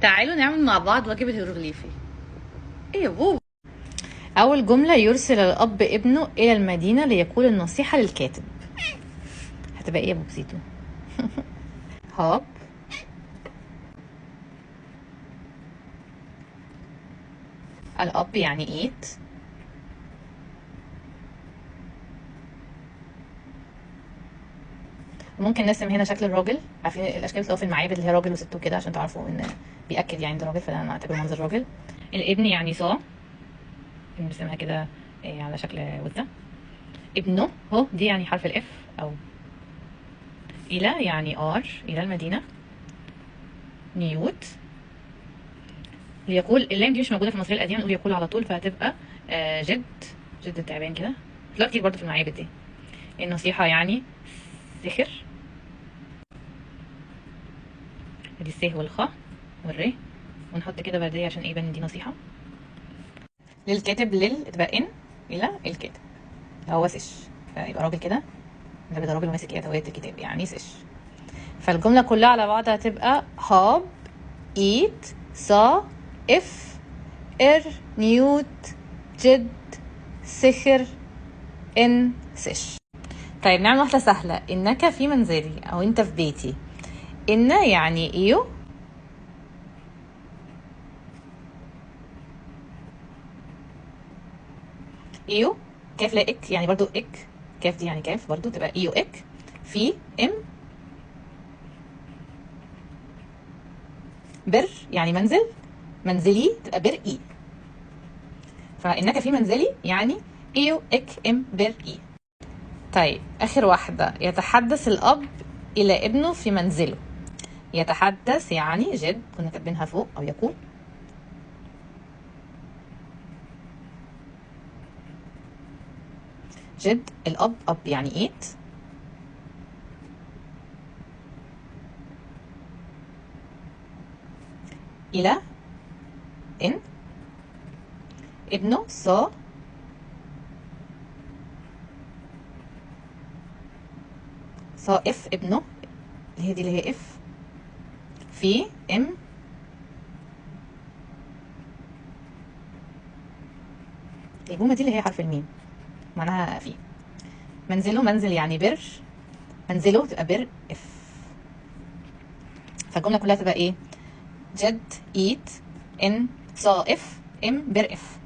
تعالوا نعمل مع بعض واجب الهيروغليفي. ايه يا بوب؟ اول جملة: يرسل الاب ابنه الى المدينة ليقول النصيحة للكاتب. هتبقى ايه يا بوبسيتو؟ هاب الاب يعني ايت. ممكن نرسم هنا شكل الراجل، عارفين الاشكال اللي في المعابد اللي هي راجل وست وكده، عشان تعرفوا ان بياكد يعني ده راجل، فانا اعتبره منظر راجل. الابن يعني صا، بنرسمها كده على شكل وزة. ابنه هو دي يعني حرف الاف، او الى يعني ار، الى المدينة. نيوت ليقول، اللام دي مش موجوده في المصريه القديمه، نقول يقول على طول، فهتبقى جد، جد التعبان كده، هتلاقي كتير برضه في المعابد دي. النصيحه يعني سخر، ادي الس والخاء والر، ونحط كده برديه عشان ايه يبان دي نصيحه. للكاتب تبقى ان الى الكاتب، هو سش، فيبقى راجل كده، ده راجل ماسك ادوات الكتاب يعني سش. فالجمله كلها على بعضها هتبقى هاب ايت صا اف ار نيوت جد سخر ان سش. طيب نعمل واحدة سهلة: إنك في منزلي أو أنت في بيتي. إن يعني إيو، إيو كاف لا إك يعني برضو إك، كاف دي يعني كاف برضو تبقى إيو إك. في إم بر يعني منزل، منزلي تبقى بر إي، فإنك في منزلي يعني إيو إك إم بر إي. طيب آخر واحدة: يتحدث الأب إلى ابنه في منزله. يتحدث يعني جد، كنا كاتبينها فوق، أو يقول. جد الأب، أب يعني إيت. إلى إن ابنه صا اف ابنه، اللي هي دي اللي هي اف. في ام البومه دي اللي هي حرف الميم، معناها في. منزله منزل يعني بر، منزله تبقى بر اف. فالجمله كلها تبقى ايه؟ جد ايت ان صا اف ام بر اف.